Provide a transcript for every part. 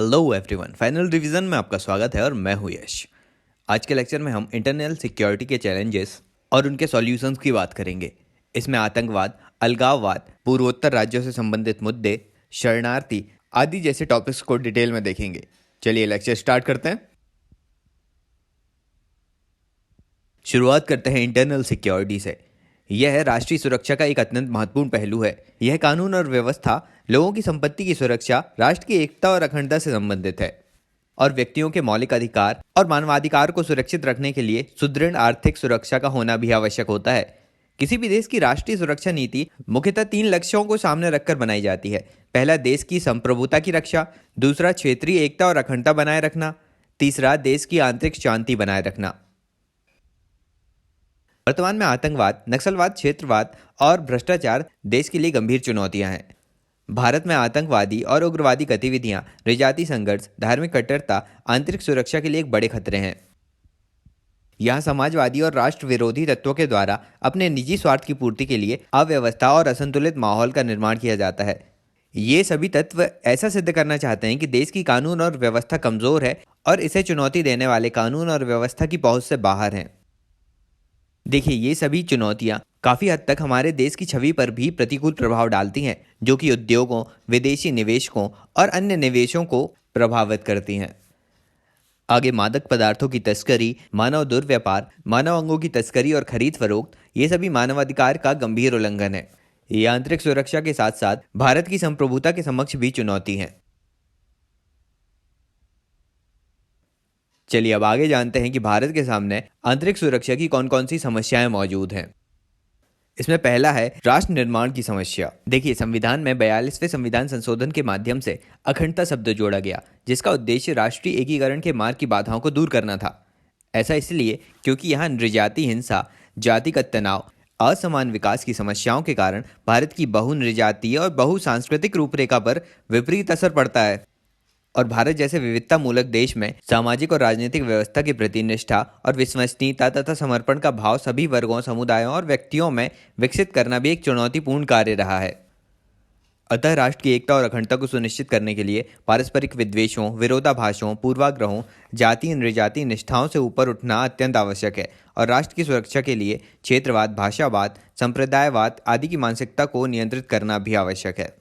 Hello everyone, final revision में आपका स्वागत है और मैं हूं यश। आज के लेक्चर में हम इंटरनल सिक्योरिटी के चैलेंजेस और उनके सॉल्यूशंस की बात करेंगे। इसमें आतंकवाद, अलगाववाद, पूर्वोत्तर राज्यों से संबंधित मुद्दे, शरणार्थी आदि जैसे टॉपिक्स को डिटेल में देखेंगे। चलिए लेक्चर स्टार्ट करते हैं। शुरुआत करते हैं इंटरनल सिक्योरिटी से। यह राष्ट्रीय सुरक्षा का एक अत्यंत महत्वपूर्ण पहलू है। यह कानून और व्यवस्था लोगों की संपत्ति की सुरक्षा, राष्ट्र की एकता और अखंडता से संबंधित है और व्यक्तियों के मौलिक अधिकार और मानवाधिकार को सुरक्षित रखने के लिए सुदृढ़ आर्थिक सुरक्षा का होना भी आवश्यक होता है। किसी भी देश की राष्ट्रीय सुरक्षा नीति मुख्यतः 3 लक्ष्यों को सामने रखकर बनाई जाती है। पहला, देश की संप्रभुता की रक्षा। दूसरा, क्षेत्रीय एकता और अखंडता बनाए रखना। तीसरा, देश की आंतरिक शांति बनाए रखना। वर्तमान में आतंकवाद, नक्सलवाद, क्षेत्रवाद और भ्रष्टाचार देश के लिए गंभीर चुनौतियां हैं। भारत में आतंकवादी और उग्रवादी गतिविधियां, विजातीय संघर्ष, धार्मिक कट्टरता आंतरिक सुरक्षा के लिए एक बड़े खतरे हैं। यहाँ समाजवादी और राष्ट्र विरोधी तत्वों के द्वारा अपने निजी स्वार्थ की पूर्ति के लिए अव्यवस्था और असंतुलित माहौल का निर्माण किया जाता है। ये सभी तत्व ऐसा सिद्ध करना चाहते हैं कि देश की कानून और व्यवस्था कमजोर है और इसे चुनौती देने वाले कानून और व्यवस्था की पहुंच से बाहर हैं। देखिए, ये सभी चुनौतियां काफी हद तक हमारे देश की छवि पर भी प्रतिकूल प्रभाव डालती हैं, जो कि उद्योगों, विदेशी निवेशकों और अन्य निवेशों को प्रभावित करती हैं। आगे मादक पदार्थों की तस्करी, मानव दुर्व्यापार, मानव अंगों की तस्करी और खरीद फरोख्त, ये सभी मानवाधिकार का गंभीर उल्लंघन है। ये आंतरिक सुरक्षा के साथ साथ भारत की संप्रभुता के समक्ष भी चुनौती है। चलिए अब आगे जानते हैं कि भारत के सामने आंतरिक सुरक्षा की कौन कौन सी समस्याएं मौजूद हैं। इसमें पहला है राष्ट्र निर्माण की समस्या। देखिए, संविधान में 42वें संविधान संशोधन के माध्यम से अखंडता शब्द जोड़ा गया, जिसका उद्देश्य राष्ट्रीय एकीकरण के मार्ग की बाधाओं को दूर करना था। ऐसा इसलिए क्योंकि यहाँ नृजातीय हिंसा, जातिगत तनाव, असमान विकास की समस्याओं के कारण भारत की बहु-नृजातीय और बहुसांस्कृतिक रूपरेखा पर विपरीत असर पड़ता है और भारत जैसे विविधता मूलक देश में सामाजिक और राजनीतिक व्यवस्था के प्रति निष्ठा और विश्वसनीयता तथा समर्पण का भाव सभी वर्गों, समुदायों और व्यक्तियों में विकसित करना भी एक चुनौतीपूर्ण कार्य रहा है। अतः राष्ट्र की एकता और अखंडता को सुनिश्चित करने के लिए पारस्परिक विद्वेषों, विरोधाभासों, पूर्वाग्रहों, जातीय नृजातीय निष्ठाओं से ऊपर उठना अत्यंत आवश्यक है और राष्ट्र की सुरक्षा के लिए क्षेत्रवाद, भाषावाद, संप्रदायवाद आदि की मानसिकता को नियंत्रित करना भी आवश्यक है।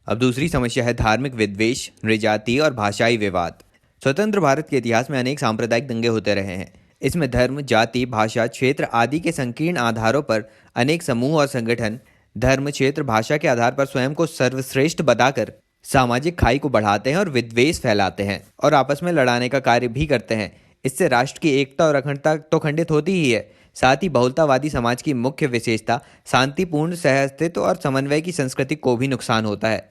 अब दूसरी समस्या है धार्मिक विद्वेष, नृजातीय और भाषाई विवाद। स्वतंत्र भारत के इतिहास में अनेक सांप्रदायिक दंगे होते रहे हैं। इसमें धर्म, जाति, भाषा, क्षेत्र आदि के संकीर्ण आधारों पर अनेक समूह और संगठन धर्म, क्षेत्र, भाषा के आधार पर स्वयं को सर्वश्रेष्ठ बताकर सामाजिक खाई को बढ़ाते हैं और विद्वेष फैलाते हैं और आपस में लड़ाने का कार्य भी करते हैं। इससे राष्ट्र की एकता और अखंडता तो खंडित होती ही है, साथ ही बहुलतावादी समाज की मुख्य विशेषता शांतिपूर्ण सहअस्तित्व और समन्वय की संस्कृति को भी नुकसान होता है।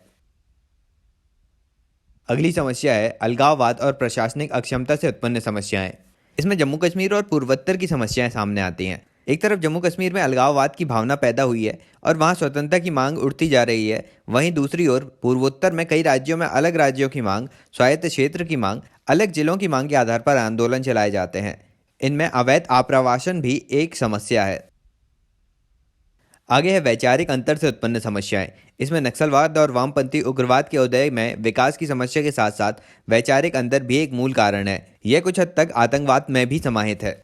अगली समस्या है अलगाववाद और प्रशासनिक अक्षमता से उत्पन्न समस्याएं। इसमें जम्मू कश्मीर और पूर्वोत्तर की समस्याएं सामने आती हैं। एक तरफ जम्मू कश्मीर में अलगाववाद की भावना पैदा हुई है और वहां स्वतंत्रता की मांग उठती जा रही है। वहीं दूसरी ओर पूर्वोत्तर में कई राज्यों में अलग राज्यों की मांग, स्वायत्त क्षेत्र की मांग, अलग जिलों की मांग के आधार पर आंदोलन चलाए जाते हैं। इनमें अवैध आप्रवासन भी एक समस्या है। आगे है वैचारिक अंतर से उत्पन्न समस्याएं। इसमें नक्सलवाद और वामपंथी उग्रवाद के उदय में विकास की समस्या के साथ साथ वैचारिक अंतर भी एक मूल कारण है। यह कुछ हद तक आतंकवाद में भी समाहित है।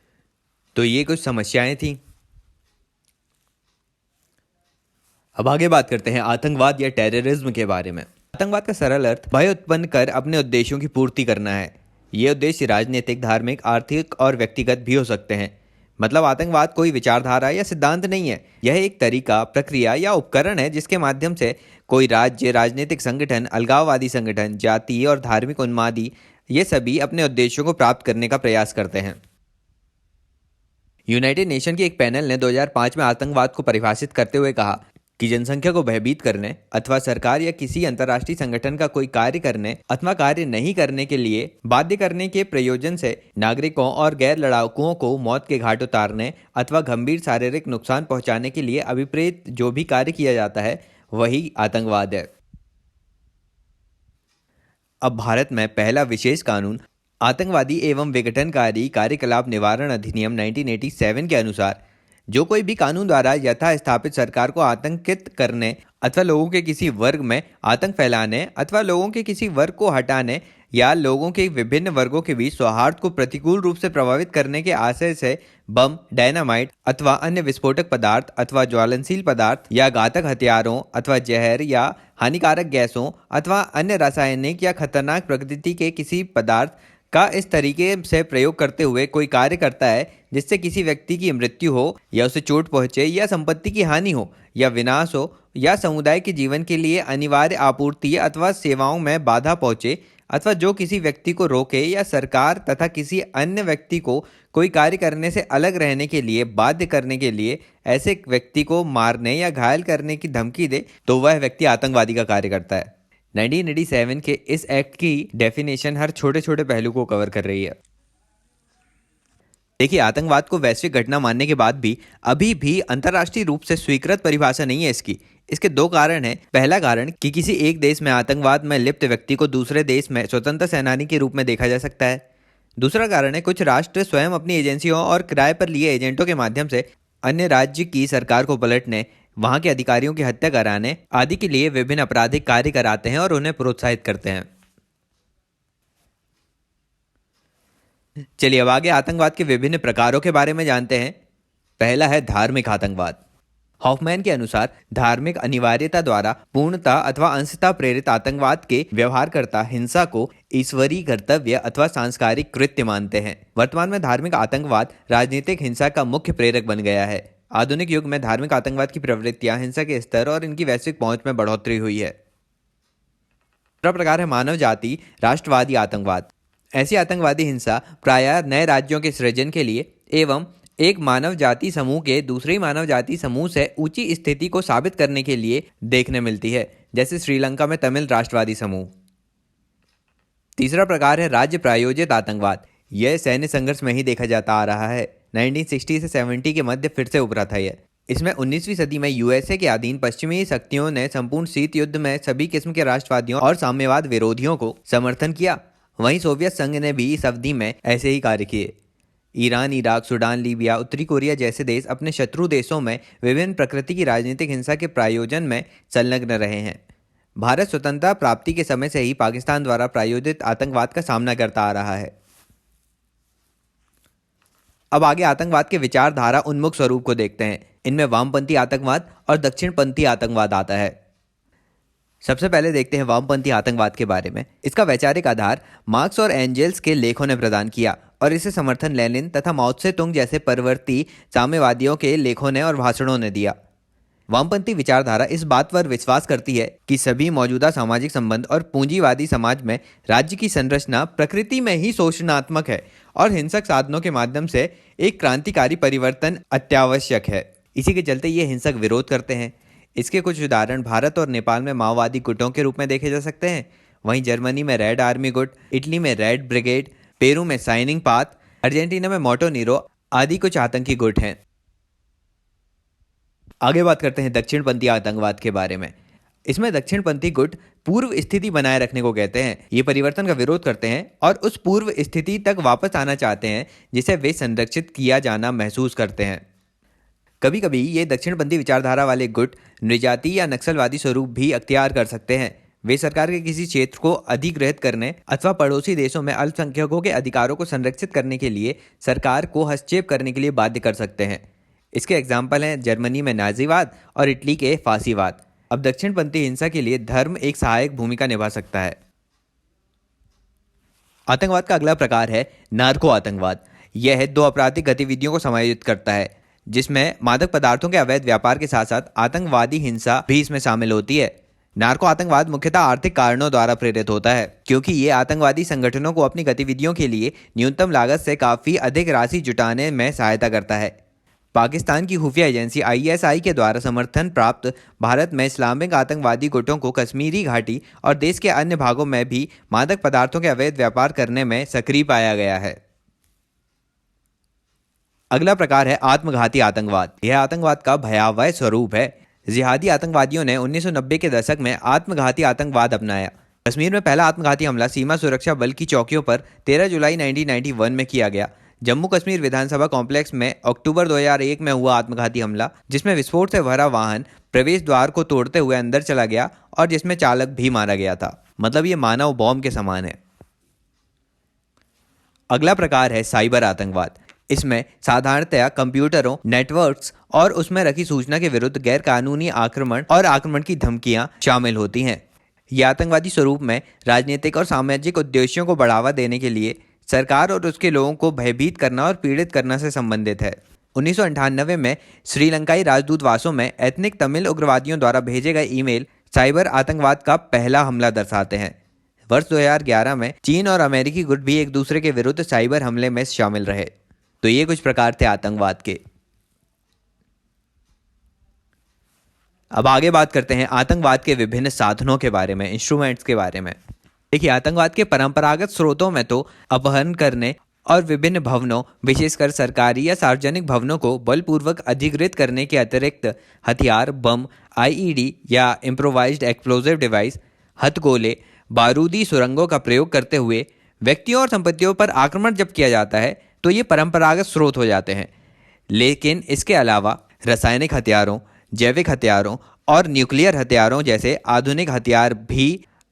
तो ये कुछ समस्याएं थीं। अब आगे बात करते हैं आतंकवाद या टेररिज्म के बारे में। आतंकवाद का सरल अर्थ भय उत्पन्न कर अपने उद्देश्यों की पूर्ति करना है। ये उद्देश्य राजनीतिक, धार्मिक, आर्थिक और व्यक्तिगत भी हो सकते हैं। मतलब आतंकवाद कोई विचारधारा या सिद्धांत नहीं है, यह एक तरीका, प्रक्रिया या उपकरण है जिसके माध्यम से कोई राज्य, राजनीतिक संगठन, अलगाववादी संगठन, जातीय और धार्मिक उन्मादी ये सभी अपने उद्देश्यों को प्राप्त करने का प्रयास करते हैं। यूनाइटेड नेशन के एक पैनल ने 2005 में आतंकवाद को परिभाषित करते हुए कहा कि जनसंख्या को भयभीत करने अथवा सरकार या किसी अंतर्राष्ट्रीय संगठन का कोई कार्य करने अथवा कार्य नहीं करने के लिए बाध्य करने के प्रयोजन से नागरिकों और गैर लड़ाकुओं को मौत के घाट उतारने अथवा गंभीर शारीरिक नुकसान पहुंचाने के लिए अभिप्रेत जो भी कार्य किया जाता है वही आतंकवाद है। अब भारत में पहला विशेष कानून आतंकवादी एवं विघटनकारी कार्यकलाप निवारण अधिनियम 1987 के अनुसार जो कोई भी कानून द्वारा यथा स्थापित सरकार को आतंकित करने अथवा लोगों के किसी वर्ग में आतंक फैलाने अथवा लोगों के किसी वर्ग को हटाने या लोगों के विभिन्न वर्गों के बीच सौहार्द को प्रतिकूल रूप से प्रभावित करने के आशय से बम, डायनामाइट अथवा अन्य विस्फोटक पदार्थ अथवा ज्वलनशील पदार्थ या घातक हथियारों अथवा जहर या हानिकारक गैसों अथवा अन्य रासायनिक या खतरनाक प्रकृति के किसी पदार्थ का इस तरीके से प्रयोग करते हुए कोई कार्य करता है जिससे किसी व्यक्ति की मृत्यु हो या उसे चोट पहुंचे या संपत्ति की हानि हो या विनाश हो या समुदाय के जीवन के लिए अनिवार्य आपूर्ति अथवा सेवाओं में बाधा पहुंचे अथवा जो किसी व्यक्ति को रोके या सरकार तथा किसी अन्य व्यक्ति को कोई कार्य करने से अलग रहने के लिए बाध्य करने के लिए ऐसे व्यक्ति को मारने या घायल करने की धमकी दे तो वह व्यक्ति आतंकवादी का कार्य करता है। 1987 के इस एक्ट की डेफिनेशन हर छोटे छोटे पहलू को कवर कर रही है। देखिए, आतंकवाद को वैश्विक घटना मानने के बाद भी अभी भी अंतर्राष्ट्रीय रूप से स्वीकृत परिभाषा नहीं है इसकी। इसके दो कारण हैं। पहला कारण कि किसी एक देश में आतंकवाद में लिप्त व्यक्ति को दूसरे देश में स्वतंत्र सेनानी के रूप में देखा जा सकता है। दूसरा कारण है कुछ राष्ट्र स्वयं अपनी एजेंसियों और किराए पर लिए एजेंटों के माध्यम से अन्य राज्य की सरकार को पलटने, वहां के अधिकारियों की हत्या कराने आदि के लिए विभिन्न आपराधिक कार्य कराते हैं और उन्हें प्रोत्साहित करते हैं। चलिए अब आगे आतंकवाद के विभिन्न प्रकारों के बारे में जानते हैं। पहला है धार्मिक आतंकवाद। हॉफमैन के अनुसार धार्मिक अनिवार्यता द्वारा पूर्णता अथवा अंशतः प्रेरित आतंकवाद के व्यवहारकर्ता हिंसा को ईश्वरीय कर्तव्य अथवा सांस्कारिक कृत्य मानते हैं। वर्तमान में धार्मिक आतंकवाद राजनीतिक हिंसा का मुख्य प्रेरक बन गया है। आधुनिक युग में धार्मिक आतंकवाद की प्रवृत्तियां, हिंसा के स्तर और इनकी वैश्विक पहुंच में बढ़ोतरी हुई है। दूसरा प्रकार है मानव जाति राष्ट्रवादी आतंकवाद। ऐसी आतंकवादी हिंसा प्रायः नए राज्यों के सृजन के लिए एवं एक मानव जाति समूह के दूसरे मानव जाति समूह से ऊंची स्थिति को साबित करने के लिए देखने मिलती है, जैसे श्रीलंका में तमिल राष्ट्रवादी समूह। तीसरा प्रकार है राज्य प्रायोजित आतंकवाद। यह सैन्य संघर्ष में ही देखा जाता आ रहा है। 1960 से 70 के मध्य फिर से उभरा था यह। इसमें 19वीं सदी में यूएसए के अधीन पश्चिमी शक्तियों ने संपूर्ण शीत युद्ध में सभी किस्म के राष्ट्रवादियों और साम्यवाद विरोधियों को समर्थन किया। वहीं सोवियत संघ ने भी इस अवधि में ऐसे ही कार्य किए। ईरान, इराक, सूडान, लीबिया, उत्तरी कोरिया जैसे देश अपने शत्रु देशों में विभिन्न प्रकृति की राजनीतिक हिंसा के प्रायोजन में संलग्न रहे हैं। भारत स्वतंत्रता प्राप्ति के समय से ही पाकिस्तान द्वारा प्रायोजित आतंकवाद का सामना करता आ रहा है। अब आगे आतंकवाद के विचारधारा उन्मुख स्वरूप को देखते हैं। इनमें वामपंथी आतंकवाद और दक्षिणपंथी आतंकवाद आता है। सबसे पहले देखते हैं वामपंथी आतंकवाद के बारे में। इसका वैचारिक आधार मार्क्स और एंजेल्स के लेखों ने प्रदान किया और इसे समर्थन लेनिन तथा माओ त्से तुंग जैसे परवर्ती साम्यवादियों के लेखों ने और भाषणों ने दिया। वामपंथी विचारधारा इस बात पर विश्वास करती है कि सभी मौजूदा सामाजिक संबंध और पूंजीवादी समाज में राज्य की संरचना प्रकृति में ही शोषणात्मक है और हिंसक साधनों के माध्यम से एक क्रांतिकारी परिवर्तन अत्यावश्यक है। इसी के चलते ये हिंसक विरोध करते हैं। इसके कुछ उदाहरण भारत और नेपाल में माओवादी गुटों के रूप में देखे जा सकते हैं। वहीं जर्मनी में रेड आर्मी गुट, इटली में रेड ब्रिगेड, पेरू में शाइनिंग पाथ, अर्जेंटीना में मोंटेनेरो आदि कुछ आतंकी गुट हैं। आगे बात करते हैं दक्षिणपंथी आतंकवाद के बारे में। इसमें दक्षिणपंथी गुट पूर्व स्थिति बनाए रखने को कहते हैं। ये परिवर्तन का विरोध करते हैं और उस पूर्व स्थिति तक वापस आना चाहते हैं जिसे वे संरक्षित किया जाना महसूस करते हैं। कभी कभी ये दक्षिणपंथी विचारधारा वाले गुट नृजाति या नक्सलवादी स्वरूप भी अख्तियार कर सकते हैं। वे सरकार के किसी क्षेत्र को अधिग्रहित करने अथवा पड़ोसी देशों में अल्पसंख्यकों के अधिकारों को संरक्षित करने के लिए सरकार को हस्तक्षेप करने के लिए बाध्य कर सकते हैं। इसके एग्जाम्पल हैं जर्मनी में नाजीवाद और इटली के फांसीवाद। अब दक्षिणपंथी हिंसा के लिए धर्म एक सहायक भूमिका निभा सकता है। आतंकवाद का अगला प्रकार है नार्को आतंकवाद। यह दो आपराधिक गतिविधियों को समायोजित करता है, जिसमें मादक पदार्थों के अवैध व्यापार के साथ साथ आतंकवादी हिंसा भी इसमें शामिल होती है। नार्को आतंकवाद मुख्यतः आर्थिक कारणों द्वारा प्रेरित होता है, क्योंकि ये आतंकवादी संगठनों को अपनी गतिविधियों के लिए न्यूनतम लागत से काफी अधिक राशि जुटाने में सहायता करता है। पाकिस्तान की खुफिया एजेंसी ISI के द्वारा समर्थन प्राप्त भारत में इस्लामिक आतंकवादी गुटों को कश्मीरी घाटी और देश के अन्य भागों में भी मादक पदार्थों के अवैध व्यापार करने में सक्रिय पाया गया है। अगला प्रकार है आत्मघाती आतंकवाद। यह आतंकवाद का भयावह स्वरूप है। जिहादी आतंकवादियों ने 1990 के दशक में आत्मघाती आतंकवाद अपनाया। कश्मीर में पहला आत्मघाती हमला सीमा सुरक्षा बल की चौकियों पर 13 जुलाई 1991 में किया गया, जम्मू कश्मीर विधानसभा कॉम्प्लेक्स में अक्टूबर 2001 में हुआ आत्मघाती हमला, जिसमें विस्फोट से भरा वाहन प्रवेश द्वार को तोड़ते हुए अंदर चला गया और जिसमें चालक भी मारा गया था। मतलब ये मानव बॉम्ब के समान है। अगला प्रकार है साइबर आतंकवाद। इसमें साधारणतया कंप्यूटरों, नेटवर्क्स और उसमें रखी सूचना के विरुद्ध गैर कानूनी आक्रमण और आक्रमण की धमकियां शामिल होती हैं। ये आतंकवादी स्वरूप में राजनीतिक और सामाजिक उद्देश्यों को बढ़ावा देने के लिए सरकार और उसके लोगों को भयभीत करना और पीड़ित करना से संबंधित है। 1998 में श्रीलंकाई राजदूत वासों में एथनिक तमिल उग्रवादियों द्वारा भेजे गए ईमेल साइबर आतंकवाद का पहला हमला दर्शाते हैं। वर्ष 2011 में चीन और अमेरिकी गुट भी एक दूसरे के विरुद्ध साइबर हमले में शामिल रहे। तो ये कुछ प्रकार थे आतंकवाद के। अब आगे बात करते हैं आतंकवाद के विभिन्न साधनों के बारे में, इंस्ट्रूमेंट्स के बारे में। देखिए, आतंकवाद के परंपरागत स्रोतों में तो अपहरण करने और विभिन्न भवनों, विशेषकर सरकारी या सार्वजनिक भवनों को बलपूर्वक अधिग्रहित करने के अतिरिक्त हथियार, बम, आईईडी या इम्प्रोवाइज्ड एक्सप्लोजिव डिवाइस, हथगोले, बारूदी सुरंगों का प्रयोग करते हुए व्यक्तियों और संपत्तियों पर आक्रमण जब किया जाता है तो ये परंपरागत स्रोत हो जाते हैं। लेकिन इसके अलावा रासायनिक हथियारों, जैविक हथियारों और न्यूक्लियर हथियारों जैसे आधुनिक हथियार भी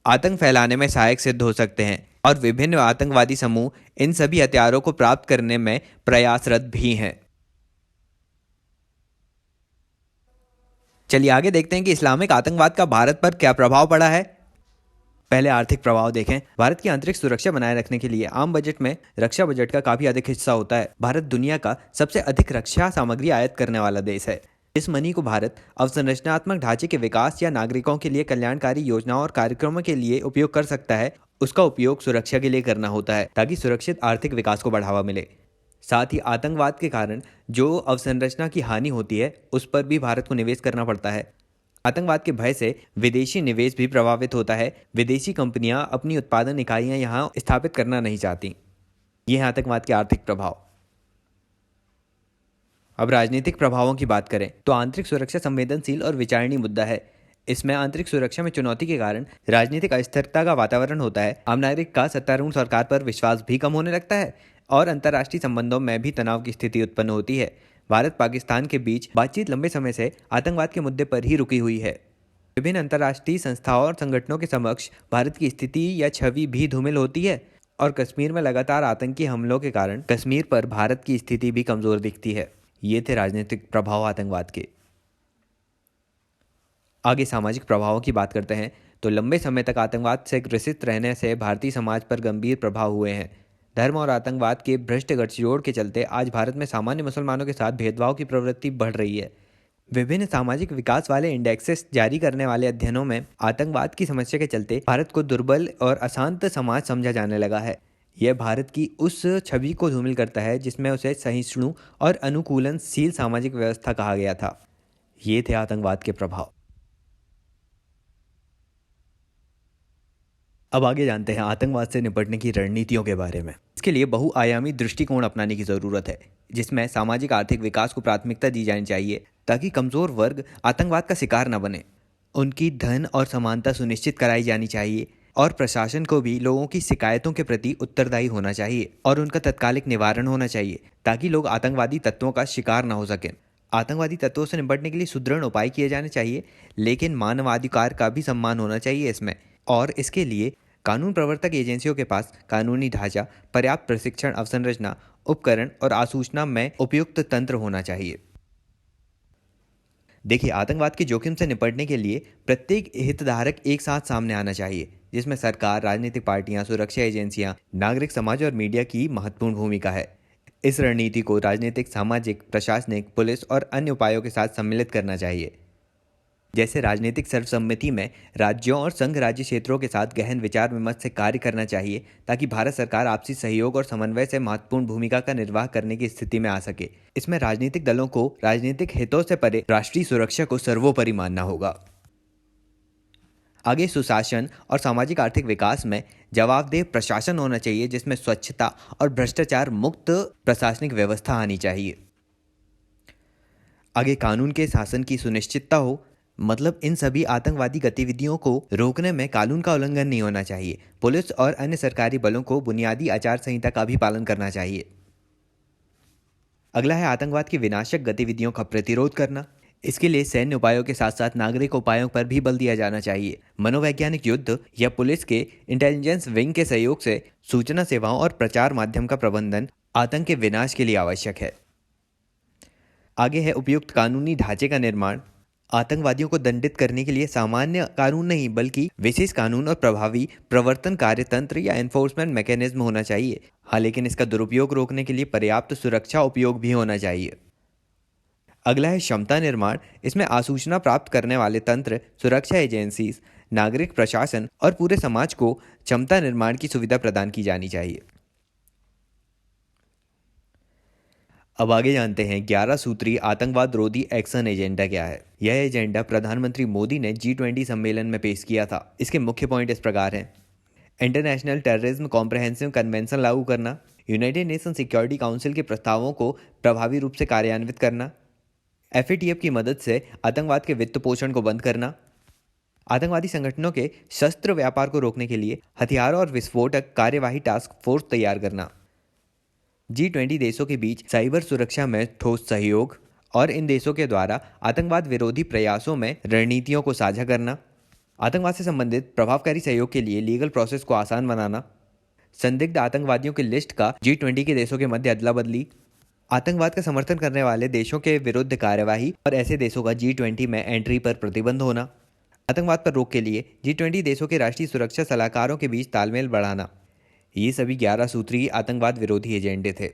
आतंक फैलाने में सहायक सिद्ध हो सकते हैं और विभिन्न आतंकवादी समूह इन सभी हथियारों को प्राप्त करने में प्रयासरत भी हैं। चलिए आगे देखते हैं कि इस्लामिक आतंकवाद का भारत पर क्या प्रभाव पड़ा है। पहले आर्थिक प्रभाव देखें। भारत की आंतरिक सुरक्षा बनाए रखने के लिए आम बजट में रक्षा बजट का काफी अधिक हिस्सा होता है। भारत दुनिया का सबसे अधिक रक्षा सामग्री आयात करने वाला देश है। इस मनी को भारत अवसंरचनात्मक ढांचे के विकास या नागरिकों के लिए कल्याणकारी योजनाओं और कार्यक्रमों के लिए उपयोग कर सकता है। उसका उपयोग सुरक्षा के लिए करना होता है ताकि सुरक्षित आर्थिक विकास को बढ़ावा मिले। साथ ही आतंकवाद के कारण जो अवसंरचना की हानि होती है उस पर भी भारत को निवेश करना पड़ता है। आतंकवाद के भय से विदेशी निवेश भी प्रभावित होता है। विदेशी कंपनियां अपनी उत्पादन इकाइयां यहां स्थापित करना नहीं चाहती। ये है आतंकवाद के आर्थिक प्रभाव। अब राजनीतिक प्रभावों की बात करें तो आंतरिक सुरक्षा संवेदनशील और विचारणीय मुद्दा है। इसमें आंतरिक सुरक्षा में चुनौती के कारण राजनीतिक अस्थिरता का वातावरण होता है। आम नागरिक का सत्तारूढ़ सरकार पर विश्वास भी कम होने लगता है और अंतर्राष्ट्रीय संबंधों में भी तनाव की स्थिति उत्पन्न होती है। भारत पाकिस्तान के बीच बातचीत लंबे समय से आतंकवाद के मुद्दे पर ही रुकी हुई है। विभिन्न अंतर्राष्ट्रीय संस्थाओं और संगठनों के समक्ष भारत की स्थिति या छवि भी धूमिल होती है और कश्मीर में लगातार आतंकी हमलों के कारण कश्मीर पर भारत की स्थिति भी कमजोर दिखती है। ये थे राजनीतिक प्रभाव आतंकवाद के। आगे सामाजिक प्रभावों की बात करते हैं तो लंबे समय तक आतंकवाद से ग्रसित रहने से भारतीय समाज पर गंभीर प्रभाव हुए हैं। धर्म और आतंकवाद के भ्रष्ट गठजोड़ के चलते आज भारत में सामान्य मुसलमानों के साथ भेदभाव की प्रवृत्ति बढ़ रही है। विभिन्न सामाजिक विकास वाले इंडेक्सेस जारी करने वाले अध्ययनों में आतंकवाद की समस्या के चलते भारत को दुर्बल और अशांत समाज समझा जाने लगा है। यह भारत की उस छवि को धूमिल करता है जिसमें उसे सहिष्णु और अनुकूलनशील सामाजिक व्यवस्था कहा गया था। ये थे आतंकवाद के प्रभाव। अब आगे जानते हैं आतंकवाद से निपटने की रणनीतियों के बारे में। इसके लिए बहुआयामी दृष्टिकोण अपनाने की जरूरत है, जिसमें सामाजिक आर्थिक विकास को प्राथमिकता दी जानी चाहिए ताकि कमजोर वर्ग आतंकवाद का शिकार न बने। उनकी धन और समानता सुनिश्चित कराई जानी चाहिए और प्रशासन को भी लोगों की शिकायतों के प्रति उत्तरदायी होना चाहिए और उनका तत्कालिक निवारण होना चाहिए ताकि लोग आतंकवादी तत्वों का शिकार न हो सकें। आतंकवादी तत्वों से निपटने के लिए सुदृढ़ उपाय किए जाने चाहिए, लेकिन मानवाधिकार का भी सम्मान होना चाहिए इसमें। और इसके लिए कानून प्रवर्तक एजेंसियों के पास कानूनी ढांचा, पर्याप्त प्रशिक्षण, अवसंरचना, उपकरण और आसूचना में उपयुक्त तंत्र होना चाहिए। देखिए, आतंकवाद के जोखिम से निपटने के लिए प्रत्येक हितधारक एक साथ सामने आना चाहिए, जिसमें सरकार, राजनीतिक पार्टियां, सुरक्षा एजेंसियां, नागरिक समाज और मीडिया की महत्वपूर्ण भूमिका है। इस रणनीति को राजनीतिक, सामाजिक, प्रशासनिक, पुलिस और अन्य उपायों के साथ सम्मिलित करना चाहिए। जैसे राजनीतिक सर्वसम्मति में राज्यों और संघ राज्य क्षेत्रों के साथ गहन विचार विमर्श से कार्य करना चाहिए ताकि भारत सरकार आपसी सहयोग और समन्वय से महत्वपूर्ण भूमिका का निर्वाह करने की स्थिति में आ सके। इसमें राजनीतिक दलों को राजनीतिक हितों से परे राष्ट्रीय सुरक्षा को सर्वोपरि मानना होगा। आगे सुशासन और सामाजिक आर्थिक विकास में जवाबदेह प्रशासन होना चाहिए, जिसमें स्वच्छता और भ्रष्टाचार मुक्त प्रशासनिक व्यवस्था आनी चाहिए। आगे कानून के शासन की सुनिश्चितता हो, मतलब इन सभी आतंकवादी गतिविधियों को रोकने में कानून का उल्लंघन नहीं होना चाहिए। पुलिस और अन्य सरकारी बलों को बुनियादी आचार संहिता का भी पालन करना चाहिए। अगला है आतंकवाद की विनाशक गतिविधियों का प्रतिरोध करना। इसके लिए सैन्य उपायों के साथ साथ नागरिक उपायों पर भी बल दिया जाना चाहिए। मनोवैज्ञानिक युद्ध या पुलिस के इंटेलिजेंस विंग के सहयोग से सूचना सेवाओं और प्रचार माध्यम का प्रबंधन आतंक के विनाश के लिए आवश्यक है। आगे है उपयुक्त कानूनी ढांचे का निर्माण। आतंकवादियों को दंडित करने के लिए सामान्य कानून नहीं बल्कि विशेष कानून और प्रभावी प्रवर्तन कार्यतंत्र या एनफोर्समेंट मैकेनिज्म होना चाहिए। हाँ, लेकिन इसका दुरुपयोग रोकने के लिए पर्याप्त सुरक्षा उपयोग भी होना चाहिए। अगला है क्षमता निर्माण। इसमें आसूचना प्राप्त करने वाले तंत्र, सुरक्षा एजेंसी, नागरिक प्रशासन और पूरे समाज को क्षमता निर्माण की सुविधा प्रदान की जानी चाहिए। अब आगे जानते हैं 11 सूत्री आतंकवाद रोधी एक्शन एजेंडा क्या है। यह एजेंडा प्रधानमंत्री मोदी ने G20 सम्मेलन में पेश किया था। इसके मुख्य पॉइंट इस प्रकार हैं। इंटरनेशनल टेररिज्म कॉम्प्रहेंसिव कन्वेंशन लागू करना, यूनाइटेड नेशन सिक्योरिटी काउंसिल के प्रस्तावों को प्रभावी रूप से कार्यान्वित करना, FATF की मदद से आतंकवाद के वित्त पोषण को बंद करना, आतंकवादी संगठनों के शस्त्र व्यापार को रोकने के लिए हथियारों और विस्फोटक कार्यवाही टास्क फोर्स तैयार करना, G20 देशों के बीच साइबर सुरक्षा में ठोस सहयोग और इन देशों के द्वारा आतंकवाद विरोधी प्रयासों में रणनीतियों को साझा करना, आतंकवाद से संबंधित प्रभावकारी सहयोग के लिए लीगल प्रोसेस को आसान बनाना, संदिग्ध आतंकवादियों की लिस्ट का G20 के देशों के मध्य अदला बदली, आतंकवाद का समर्थन करने वाले देशों के विरुद्ध कार्यवाही और ऐसे देशों का G20 में एंट्री पर प्रतिबंध होना, आतंकवाद पर रोक के लिए G20 देशों के राष्ट्रीय सुरक्षा सलाहकारों के बीच तालमेल बढ़ाना। ये सभी 11 सूत्री आतंकवाद विरोधी एजेंडे थे।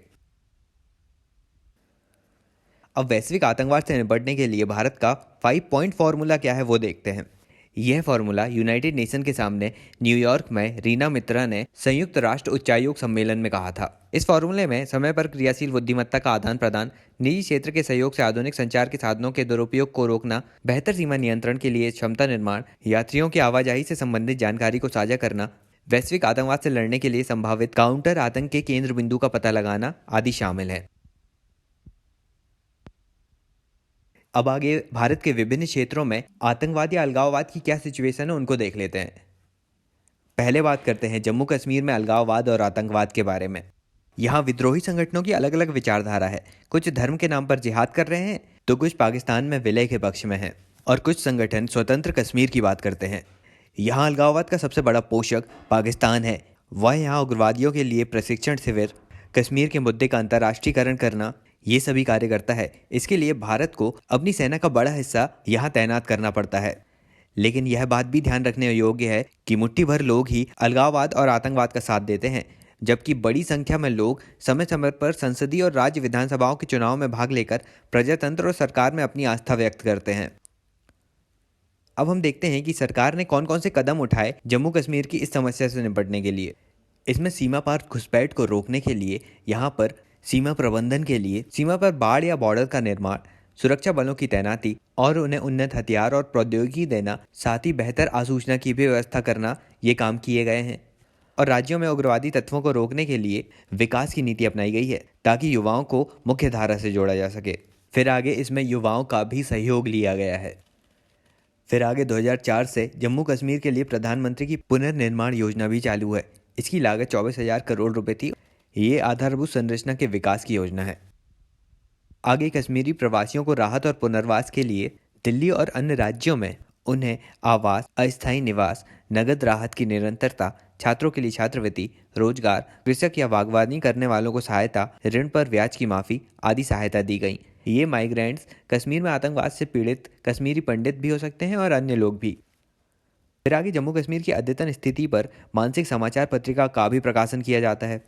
अब वैश्विक आतंकवाद से निपटने के लिए भारत का 5 पॉइंट फॉर्मूला क्या है वो देखते हैं। यह फॉर्मूला यूनाइटेड नेशन के सामने न्यूयॉर्क में रीना मित्रा ने संयुक्त राष्ट्र उच्चायोग सम्मेलन में कहा था। इस फॉर्मूले में समय पर क्रियाशील बुद्धिमत्ता का आदान प्रदान, निजी क्षेत्र के सहयोग से आधुनिक संचार के साधनों के दुरुपयोग को रोकना, बेहतर सीमा नियंत्रण के लिए क्षमता निर्माण, यात्रियों की आवाजाही से संबंधित जानकारी को साझा करना, वैश्विक आतंकवाद से लड़ने के लिए संभावित काउंटर आतंक के केंद्र बिंदु का पता लगाना आदि शामिल है। अब आगे भारत के विभिन्न क्षेत्रों में आतंकवाद या अलगाववाद की क्या सिचुएशन है उनको देख लेते हैं। पहले बात करते हैं जम्मू कश्मीर में अलगाववाद और आतंकवाद के बारे में। यहाँ विद्रोही संगठनों की अलग अलग विचारधारा है। कुछ धर्म के नाम पर जिहाद कर रहे हैं तो कुछ पाकिस्तान में विलय के पक्ष में हैं और कुछ संगठन स्वतंत्र कश्मीर की बात करते हैं। यहाँ अलगाववाद का सबसे बड़ा पोषक पाकिस्तान है। वह यहाँ उग्रवादियों के लिए प्रशिक्षण शिविर, कश्मीर के मुद्दे का अंतर्राष्ट्रीयकरण करना, ये सभी कार्य करता है। इसके लिए भारत को अपनी सेना का बड़ा हिस्सा यहाँ तैनात करना पड़ता है। लेकिन यह बात भी ध्यान रखने योग्य है कि मुट्ठी भर लोग ही अलगाववाद और आतंकवाद का साथ देते हैं, जबकि बड़ी संख्या में लोग समय समय पर संसदीय और राज्य विधानसभाओं के चुनाव में भाग लेकर प्रजातंत्र और सरकार में अपनी आस्था व्यक्त करते हैं। अब हम देखते हैं कि सरकार ने कौन कौन से कदम उठाए जम्मू कश्मीर की इस समस्या से निपटने के लिए। इसमें सीमा पार घुसपैठ को रोकने के लिए यहाँ पर सीमा प्रबंधन के लिए सीमा पर बाड़ या बॉर्डर का निर्माण, सुरक्षा बलों की तैनाती और उन्हें उन्नत हथियार और प्रौद्योगिकी देना, साथ ही बेहतर आसूचना की भी व्यवस्था करना, ये काम किए गए हैं। और राज्यों में उग्रवादी तत्वों को रोकने के लिए विकास की नीति अपनाई गई है ताकि युवाओं को मुख्य धारा से जोड़ा जा सके। फिर आगे इसमें युवाओं का भी सहयोग लिया गया है। फिर आगे 2004 से जम्मू कश्मीर के लिए प्रधानमंत्री की पुनर्निर्माण योजना भी चालू है। इसकी लागत 24,000 करोड़ रुपए थी। ये आधारभूत संरचना के विकास की योजना है। आगे कश्मीरी प्रवासियों को राहत और पुनर्वास के लिए दिल्ली और अन्य राज्यों में उन्हें आवास, अस्थायी निवास, नगद राहत की निरंतरता, छात्रों के लिए छात्रवृत्ति, रोजगार, कृषक या बागवानी करने वालों को सहायता, ऋण पर ब्याज की माफ़ी आदि सहायता दी गई। ये माइग्रेंट्स कश्मीर में आतंकवाद से पीड़ित कश्मीरी पंडित भी हो सकते हैं और अन्य लोग भी। फिर आगे जम्मू कश्मीर की अद्यतन स्थिति पर मानसिक समाचार पत्रिका का भी प्रकाशन किया जाता है।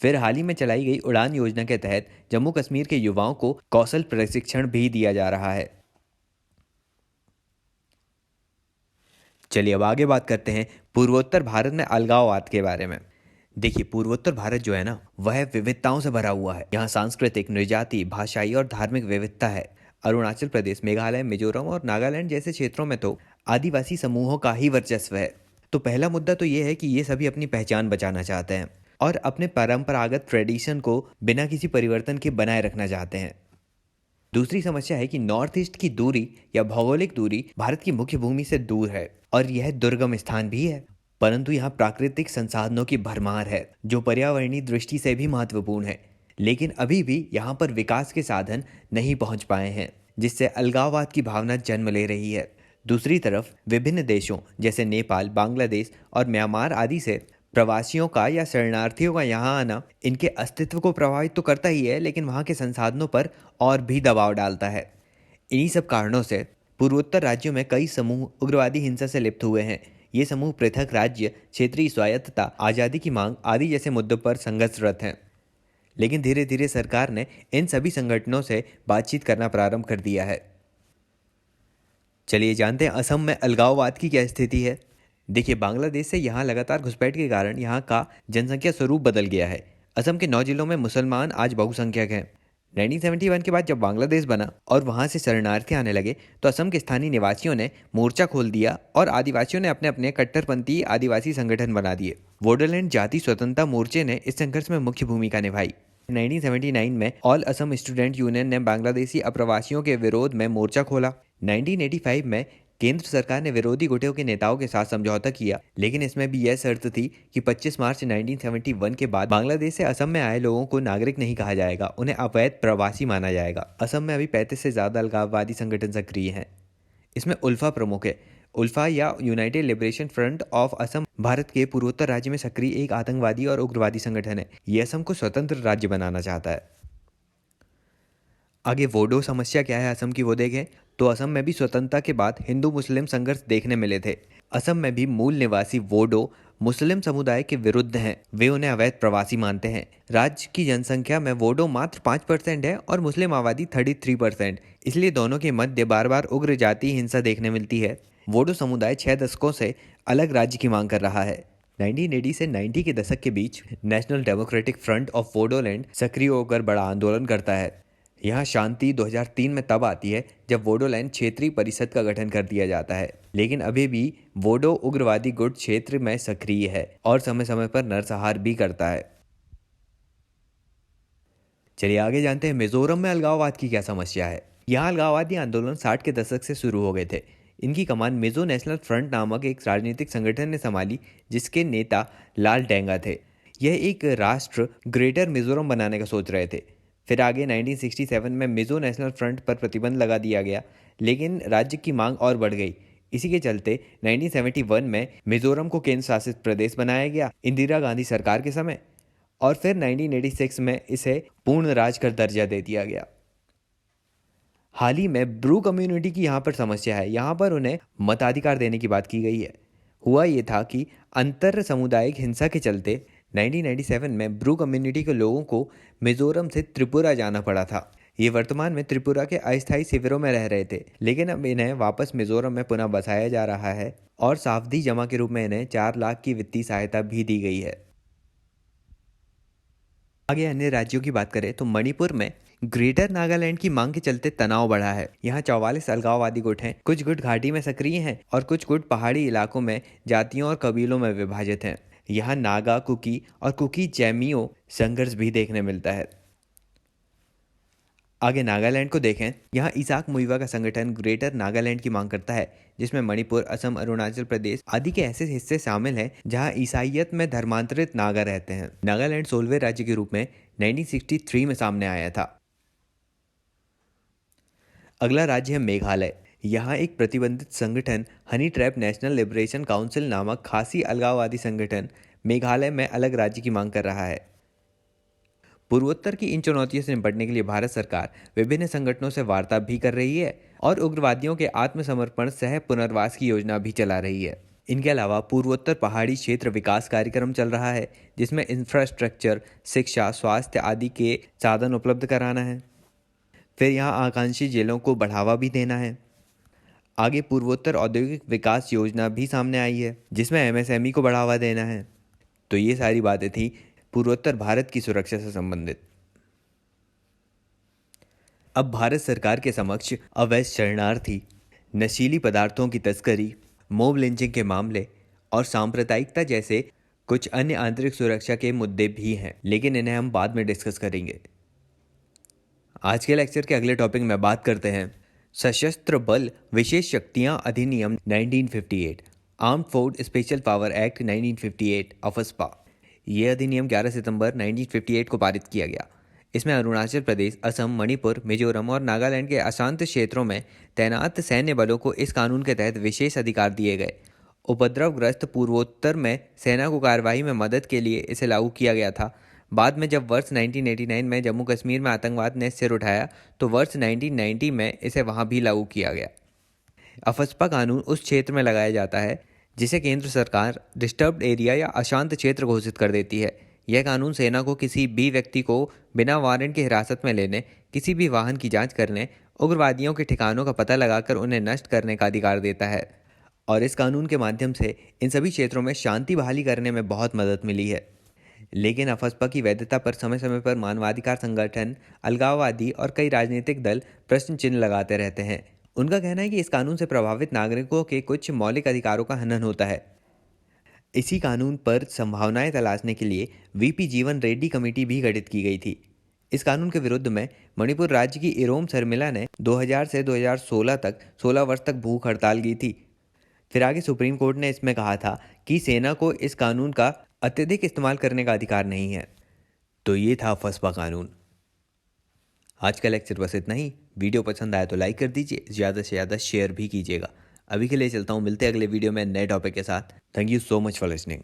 फिर हाल ही में चलाई गई उड़ान योजना के तहत जम्मू कश्मीर के युवाओं को कौशल प्रशिक्षण भी दिया जा रहा है। चलिए अब आगे बात करते हैं पूर्वोत्तर भारत में अलगाववाद के बारे में। देखिए, पूर्वोत्तर भारत जो है ना, वह विविधताओं से भरा हुआ है। यहाँ सांस्कृतिक, नृजाति, भाषाई और धार्मिक विविधता है। अरुणाचल प्रदेश, मेघालय, मिजोरम और नागालैंड जैसे क्षेत्रों में तो आदिवासी समूहों का ही वर्चस्व है। तो पहला मुद्दा तो ये है कि ये सभी अपनी पहचान बचाना चाहते हैं और अपने परंपरागत ट्रेडिशन को बिना किसी परिवर्तन के बनाए रखना चाहते हैं। दूसरी समस्या है कि नॉर्थ ईस्ट की दूरी या भौगोलिक दूरी भारत की मुख्य भूमि से दूर है और यह दुर्गम स्थान भी है, परंतु यहाँ प्राकृतिक संसाधनों की भरमार है जो पर्यावरणीय दृष्टि से भी महत्वपूर्ण है। लेकिन अभी भी यहाँ पर विकास के साधन नहीं पहुँच पाए हैं, जिससे अलगाववाद की भावना जन्म ले रही है। दूसरी तरफ विभिन्न देशों जैसे नेपाल, बांग्लादेश और म्यांमार आदि से प्रवासियों का या शरणार्थियों का यहाँ आना इनके अस्तित्व को प्रभावित तो करता ही है, लेकिन वहाँ के संसाधनों पर और भी दबाव डालता है। इन्हीं सब कारणों से पूर्वोत्तर राज्यों में कई समूह उग्रवादी हिंसा से लिप्त हुए हैं। ये समूह पृथक राज्य, क्षेत्रीय स्वायत्तता, आज़ादी की मांग आदि जैसे मुद्दों पर संघर्षरत हैं। लेकिन धीरे धीरे सरकार ने इन सभी संगठनों से बातचीत करना प्रारंभ कर दिया है। चलिए जानते हैं असम में अलगाववाद की क्या स्थिति है। देखिए, बांग्लादेश से यहाँ लगातार घुसपैठ के कारण यहाँ का जनसंख्या स्वरूप बदल गया है। असम के 9 जिलों में मुसलमान आज बहुसंख्यक हैं। 1971 के बाद जब बांग्लादेश बना और वहाँ से शरणार्थी आने लगे तो असम के स्थानीय निवासियों ने मोर्चा खोल दिया और आदिवासियों ने अपने अपने कट्टरपंथी आदिवासी संगठन बना दिए। बोडोलैंड जाति स्वतंत्रता मोर्चे ने इस संघर्ष में मुख्य भूमिका निभाई। 1979 में ऑल असम स्टूडेंट यूनियन ने बांग्लादेशी अप्रवासियों के विरोध में मोर्चा खोला। 1985 में केंद्र सरकार ने विरोधी गुटों के नेताओं के साथ समझौता किया, लेकिन इसमें भी यह शर्त थी कि 25 मार्च 1971 के बाद बांग्लादेश से असम में आए लोगों को नागरिक नहीं कहा जाएगा, उन्हें अवैध प्रवासी माना जाएगा। असम में अभी 35 से ज़्यादा अलगाववादी संगठन सक्रिय हैं। इसमें उल्फा प्रमुख है। उल्फा या United liberation front of Assam Bharat के पूर्वोत्तर राज्य में सक्रिय एक आतंकवादी और उग्रवादी संगठन है। ये असम को स्वतंत्र राज्य बनाना चाहता है। आगे वोडो समस्या क्या है असम की वो देखें तो असम में भी स्वतंत्रता के बाद हिंदू मुस्लिम संघर्ष देखने मिले थे। असम में भी मूल निवासी वोडो मुस्लिम समुदाय के विरुद्ध हैं। वे उन्हें अवैध प्रवासी मानते हैं। राज्य की जनसंख्या में वोडो मात्र 5% है और मुस्लिम आबादी 33%। इसलिए दोनों के मध्य बार बार उग्र जातीय हिंसा देखने मिलती है। वोडो समुदाय 6 दशकों से अलग राज्य की मांग कर रहा है। 1980 से 90 के दशक के बीच नेशनल डेमोक्रेटिक फ्रंट ऑफ वोडोलैंड सक्रिय होकर बड़ा आंदोलन करता है। यहाँ शांति 2003 में तब आती है जब वोडोलैंड क्षेत्रीय परिषद का गठन कर दिया जाता है, लेकिन अभी भी वोडो उग्रवादी गुट क्षेत्र में सक्रिय है और समय समय पर नरसंहार भी करता है। चलिए आगे जानते हैं मिजोरम में अलगाववाद की क्या समस्या है। यहाँ अलगाववादी आंदोलन 60 के दशक से शुरू हो गए थे। इनकी कमान मिजो नेशनल फ्रंट नामक एक राजनीतिक संगठन ने संभाली, जिसके नेता लाल डेंगा थे। यह एक राष्ट्र ग्रेटर मिजोरम बनाने का सोच रहे थे। फिर आगे 1967 में मिजो नेशनल फ्रंट पर प्रतिबंध लगा दिया गया, लेकिन राज्य की मांग और बढ़ गई। इसी के चलते 1971 में मिजोरम को केंद्र शासित प्रदेश बनाया गया इंदिरा गांधी सरकार के समय, और फिर 1986 में इसे पूर्ण राज्य का दर्जा दे दिया गया। हाल ही में ब्रू कम्युनिटी की यहाँ पर समस्या है। यहाँ पर उन्हें मताधिकार देने की बात की गई है। हुआ ये था कि अंतर सामुदायिक हिंसा के चलते 1997 में ब्रू कम्युनिटी के लोगों को मिजोरम से त्रिपुरा जाना पड़ा था। ये वर्तमान में त्रिपुरा के अस्थायी शिविरों में रह रहे थे, लेकिन अब इन्हें वापस मिजोरम में पुनः बसाया जा रहा है और सावधि जमा के रूप में इन्हें 4 लाख की वित्तीय सहायता भी दी गई है। आगे अन्य राज्यों की बात करें तो मणिपुर में ग्रेटर नागालैंड की मांग के चलते तनाव बढ़ा है। यहाँ 44 अलगाववादी गुट हैं। कुछ गुट घाटी में सक्रिय हैं और कुछ गुट पहाड़ी इलाकों में जातियों और कबीलों में विभाजित हैं। यहाँ नागा, कुकी और कुकी जैमियो संघर्ष भी देखने मिलता है। आगे नागालैंड को देखें। यहाँ इसाक मुइवा का संगठन ग्रेटर नागालैंड की मांग करता है, जिसमें मणिपुर, असम, अरुणाचल प्रदेश आदि के ऐसे हिस्से शामिल हैं जहाँ ईसाइयत में धर्मांतरित नागा रहते हैं। नागालैंड 16वें राज्य के रूप में 1963 में सामने आया था। अगला राज्य है मेघालय। यहाँ एक प्रतिबंधित संगठन honey trap national liberation council नामक खासी अलगाववादी संगठन मेघालय में अलग राज्य की मांग कर रहा है। पूर्वोत्तर की इन चुनौतियों से निपटने के लिए भारत सरकार विभिन्न संगठनों से वार्ता भी कर रही है और उग्रवादियों के आत्मसमर्पण सह पुनर्वास की योजना भी चला रही है। इनके अलावा पूर्वोत्तर पहाड़ी क्षेत्र विकास कार्यक्रम चल रहा है, जिसमें इंफ्रास्ट्रक्चर, शिक्षा, स्वास्थ्य आदि के साधन उपलब्ध कराना है। फिर यहाँ आकांक्षी जिलों को बढ़ावा भी देना है। आगे पूर्वोत्तर औद्योगिक विकास योजना भी सामने आई है, जिसमें एमएसएमई को बढ़ावा देना है। तो ये सारी बातें थी पूर्वोत्तर भारत की सुरक्षा से संबंधित। अब भारत सरकार के समक्ष अवैध शरणार्थी, नशीली पदार्थों की तस्करी, मॉब लिंचिंग के मामले और सांप्रदायिकता जैसे कुछ अन्य आंतरिक सुरक्षा के मुद्दे भी हैं, लेकिन इन्हें हम बाद में डिस्कस करेंगे। आज के लेक्चर के अगले टॉपिक में बात करते हैं सशस्त्र बल विशेष शक्तियां अधिनियम 1958, armed force special power act 1958 AFSPA. ये अधिनियम 11 सितंबर 1958 को पारित किया गया। इसमें अरुणाचल प्रदेश, असम, मणिपुर, मिजोरम और नागालैंड के अशांत क्षेत्रों में तैनात सैन्य बलों को इस कानून के तहत विशेष अधिकार दिए गए। उपद्रवग्रस्त पूर्वोत्तर में सेना को कार्रवाई में मदद के लिए इसे लागू किया गया था। बाद में जब वर्ष 1989 में जम्मू कश्मीर में आतंकवाद ने सिर उठाया तो वर्ष 1990 में इसे वहां भी लागू किया गया। अफस्पा कानून उस क्षेत्र में लगाया जाता है जिसे केंद्र सरकार डिस्टर्ब्ड एरिया या अशांत क्षेत्र घोषित कर देती है। यह कानून सेना को किसी भी व्यक्ति को बिना वारंट की हिरासत में लेने, किसी भी वाहन की जांच करने, उग्रवादियों के ठिकानों का पता लगाकर उन्हें नष्ट करने का अधिकार देता है। और इस कानून के माध्यम से इन सभी क्षेत्रों में शांति बहाली करने में बहुत मदद मिली है। लेकिन अफस्पा की वैधता पर समय समय पर मानवाधिकार संगठन, अलगाववादी और कई राजनीतिक दल प्रश्न चिन्ह लगाते रहते हैं। उनका कहना है कि इस कानून से प्रभावित नागरिकों के कुछ मौलिक अधिकारों का हनन होता है। इसी कानून पर संभावनाएं तलाशने के लिए वीपी जीवन रेड्डी कमेटी भी गठित की गई थी। इस कानून के विरुद्ध में मणिपुर राज्य की इरोम शर्मिला ने 2000 से 2016 तक 16 वर्ष तक भूख हड़ताल की थी। फिर आगे सुप्रीम कोर्ट ने इसमें कहा था कि सेना को इस कानून का अत्यधिक इस्तेमाल करने का अधिकार नहीं है। तो ये था अफस्पा कानून। आज का लेक्चर बस इतना ही। वीडियो पसंद आया तो लाइक कर दीजिए, ज़्यादा से ज़्यादा शेयर भी कीजिएगा। अभी के लिए चलता हूँ, मिलते हैं अगले वीडियो में नए टॉपिक के साथ। Thank you so much for listening.